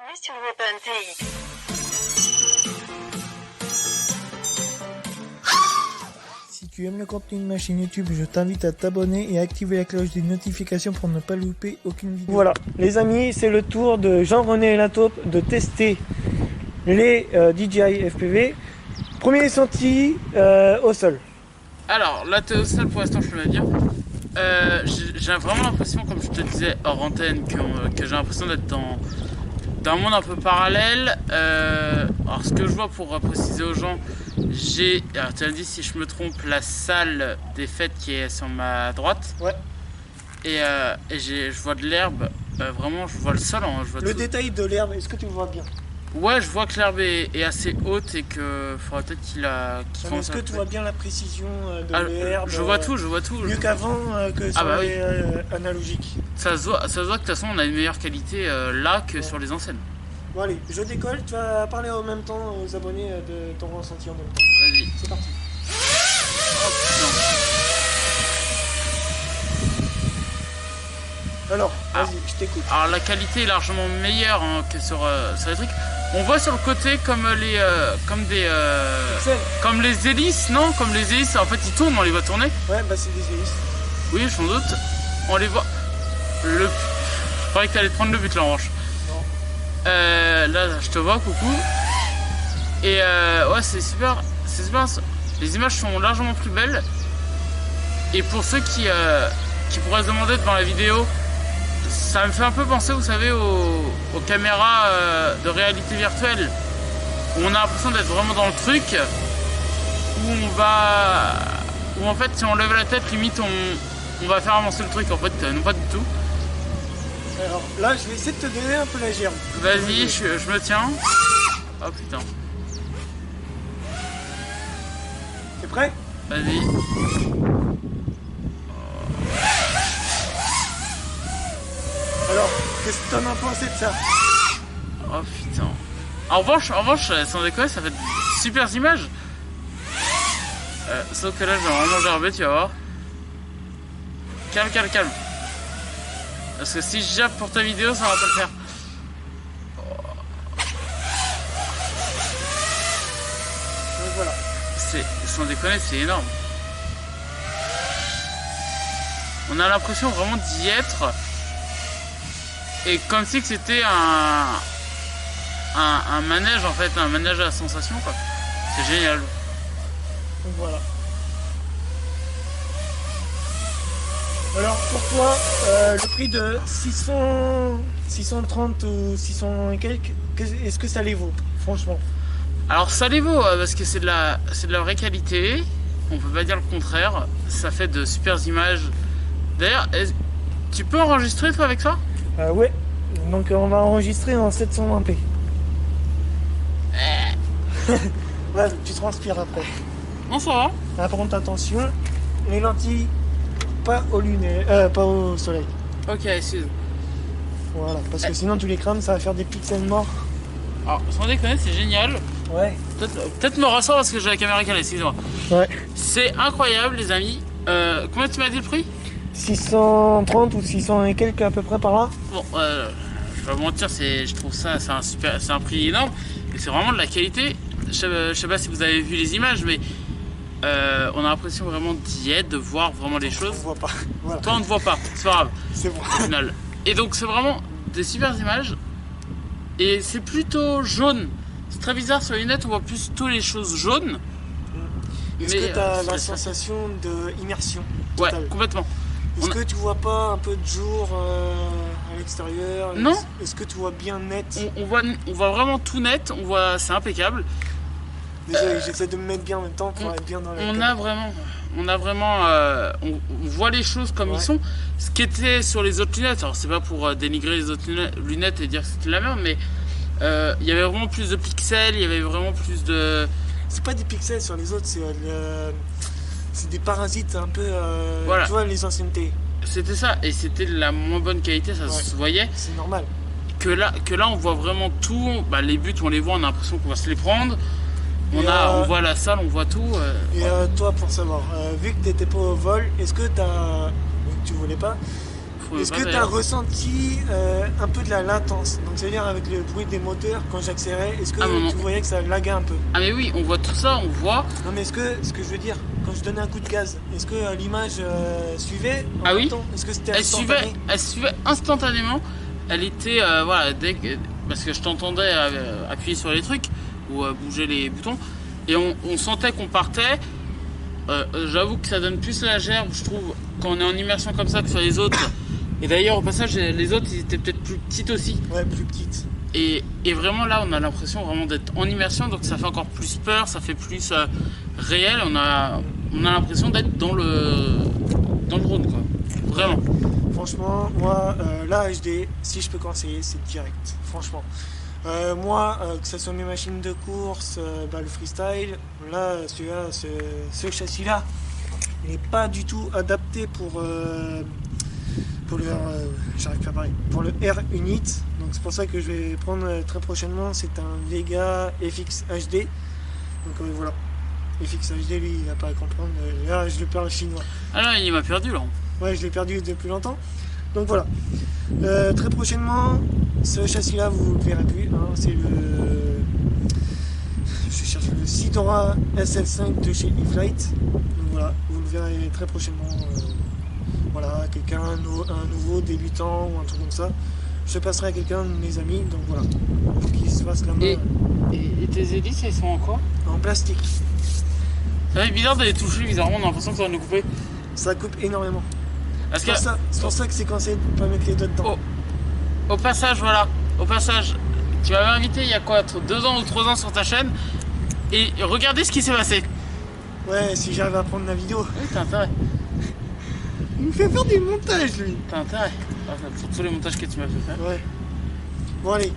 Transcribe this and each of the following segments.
Bienvenue sur Weapon TX. Si tu aimes le contenu de ma chaîne YouTube, je t'invite à t'abonner et à activer la cloche des notifications pour ne pas louper aucune vidéo. Voilà, les amis, c'est le tour de Jean-René Lataupe de tester les DJI FPV. Premier senti au sol. Alors, là, t'es au sol pour l'instant, je peux le dire. J'ai vraiment l'impression, comme je te disais hors antenne, que j'ai l'impression d'être dans un monde un peu parallèle. Alors, ce que je vois, pour préciser aux gens, alors tu as dit si je me trompe, la salle des fêtes qui est sur ma droite. Ouais. Et je vois de l'herbe. Vraiment, je vois le sol. Je vois le tout. détail de l'herbe, est-ce que tu vois bien? Ouais, je vois que l'herbe est assez haute et que faudra peut-être qu'il est-ce que tu vois bien la précision de l'herbe? Je vois tout. Mieux qu'avant, que sur bah les analogiques. Ça se voit que de toute façon on a une meilleure qualité là que sur les anciennes. Bon allez, je décolle, tu vas parler en même temps aux abonnés de ton ressenti en même temps. Vas-y. C'est parti. Alors, vas-y, je t'écoute. Alors la qualité est largement meilleure que sur les trucs. On voit sur le côté comme comme les hélices, non? Comme les hélices, en fait ils tournent, on les voit tourner. Ouais, bah c'est des hélices. Oui, je m'en doute. On les voit. Je croyais que t'allais prendre le but là en revanche. Non. Là je te vois, coucou. Et ouais, c'est super. Les images sont largement plus belles. Et pour ceux qui pourraient se demander devant la vidéo, ça me fait un peu penser, vous savez, aux caméras de réalité virtuelle, où on a l'impression d'être vraiment dans le truc, où en fait si on lève la tête, limite on va faire avancer le truc, en fait non, pas du tout. Alors là je vais essayer de te donner un peu la gerbe. Vas-y, je me tiens. Oh putain. T'es prêt? Vas-y. Alors, qu'est-ce que t'en as pensé de ça? Oh putain. En revanche, sans déconner, ça fait de super images. Sauf que là, je vais vraiment gerber, tu vas voir. Calme. Parce que si je jappe pour ta vidéo, ça va pas le faire. Donc voilà. Sans déconner, c'est énorme. On a l'impression vraiment d'y être. Et comme si c'était un manège en fait, un manège à la sensation quoi. C'est génial. Donc voilà. Alors pour toi, le prix de 630 ou 600 et quelques, est-ce que ça les vaut, franchement? Alors ça les vaut parce que c'est de la vraie qualité. On peut pas dire le contraire. Ça fait de super images. D'ailleurs, tu peux enregistrer toi avec ça? Ouais, donc on va enregistrer en 720p. Ouais, tu transpires après. Non, ça va. Par contre, attention, les lentilles pas au lunettes, pas au soleil. Ok, excuse. Voilà, parce que sinon tu les crames, ça va faire des pixels morts. Alors, sans déconner, c'est génial. Ouais. Peut-être me rasseoir parce que j'ai la caméra calée, excuse-moi. Ouais. C'est incroyable, les amis. Combien tu m'as dit le prix? 630 ou 600 et quelques à peu près par là. Bon, je vais pas mentir, je trouve ça, c'est un prix énorme, et c'est vraiment de la qualité. Je sais pas si vous avez vu les images, mais on a l'impression vraiment d'y être, de voir vraiment les choses. On voit pas. Voilà. Toi, on ne voit pas, c'est pas grave. C'est bon. Au final. Et donc, c'est vraiment des super images, et c'est plutôt jaune. C'est très bizarre, sur les lunettes, on voit plutôt les choses jaunes. Est-ce que tu as la sensation d'immersion totale? Ouais, complètement. Est-ce que tu vois pas un peu de jour à l'extérieur? Non. Est-ce que tu vois bien net? On voit vraiment tout net, c'est impeccable. Désolé, j'essaie de me mettre bien en même temps pour être bien dans la on voit les choses comme ils sont. Ce qui était sur les autres lunettes, alors c'est pas pour dénigrer les autres lunettes et dire que c'était la merde, mais il y avait vraiment plus de pixels, il y avait vraiment plus de... C'est pas des pixels sur les autres, c'est des parasites un peu, voilà. Tu vois, les anciennetés. C'était ça, et c'était de la moins bonne qualité, ça se voyait. C'est normal. Que là, on voit vraiment tout. Les buts, on les voit, on a l'impression qu'on va se les prendre. On voit la salle, on voit tout. Et toi, pour savoir, vu que tu n'étais pas au vol, est-ce que vu que tu voulais pas, trouvais Est-ce pas que tu as d'ailleurs. ressenti un peu de la latence? Donc c'est-à-dire avec le bruit des moteurs quand j'accélérais, est-ce que Ah, non, non. tu voyais que ça laguait un peu? Ah mais oui, on voit tout ça, on voit. Non mais ce que je veux dire, quand je donnais un coup de gaz, est-ce que l'image suivait en Ah même oui. temps? Est-ce que c'était Elle instantané? suivait instantanément. Elle était voilà parce que je t'entendais appuyer sur les trucs ou bouger les boutons et on sentait qu'on partait. J'avoue que ça donne plus la gerbe, je trouve, quand on est en immersion comme ça que sur les autres. Et d'ailleurs, au passage, les autres, ils étaient peut-être plus petites aussi. Ouais, plus petite. Et vraiment, là, on a l'impression vraiment d'être en immersion, donc ça fait encore plus peur, ça fait plus réel. On a l'impression d'être dans le drone, quoi. Vraiment. Franchement, moi, la HD, si je peux conseiller, c'est direct. Franchement. Moi, que ce soit mes machines de course, le freestyle, là, celui-là, ce châssis-là, il n'est pas du tout adapté pour le j'arrive pas à parler, pour le R Unit. Donc c'est pour ça que je vais prendre très prochainement. C'est un Vega FX HD. Donc voilà. FX HD, lui, il n'a pas à comprendre. Là, je le parle chinois. Ah là, il m'a perdu, là. Ouais, je l'ai perdu depuis longtemps. Donc voilà. Très prochainement, ce châssis-là, vous ne le verrez plus. Hein, c'est le. Je cherche le Sidora SL5 de chez E-Flight. Donc voilà, vous le verrez très prochainement. Voilà, quelqu'un, un nouveau débutant ou un truc comme ça. Je passerai à quelqu'un de mes amis. Donc voilà, pour qu'il se fasse la main Et tes hélices, elles sont en quoi? en plastique. Ça fait bizarre de les toucher, bizarrement, on a l'impression que ça va nous couper. Ça coupe énormément. Parce C'est que, pour ça que c'est conseillé de ne pas mettre les doigts dedans. au passage, voilà, au passage, tu m'avais invité il y a quoi, 2 ans ou 3 ans sur ta chaîne, et regardez ce qui s'est passé. Ouais, si j'arrive à prendre la vidéo. Oui, t'as intérêt. Il me fait faire des montages, lui. T'as intérêt. Pour tous les montages que tu m'as fait faire. Ouais. Bon, allez.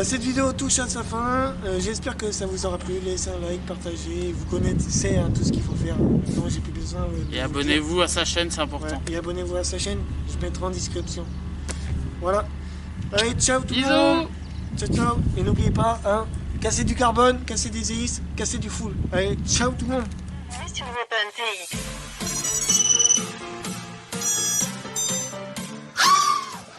Cette vidéo touche à sa fin. J'espère que ça vous aura plu. Laissez un like, partagez. Vous connaissez tout ce qu'il faut faire. Donc, j'ai plus besoin. De Et vous abonnez-vous à sa chaîne, c'est important. dire. Ouais, et abonnez-vous à sa chaîne. Je mettrai en description. Voilà. Allez, ciao tout le monde. Bisous. Ciao, ciao. Et n'oubliez pas, hein, casser du carbone, casser des hélices, casser du full. Allez, ciao tout le monde. Juste une weapon TX.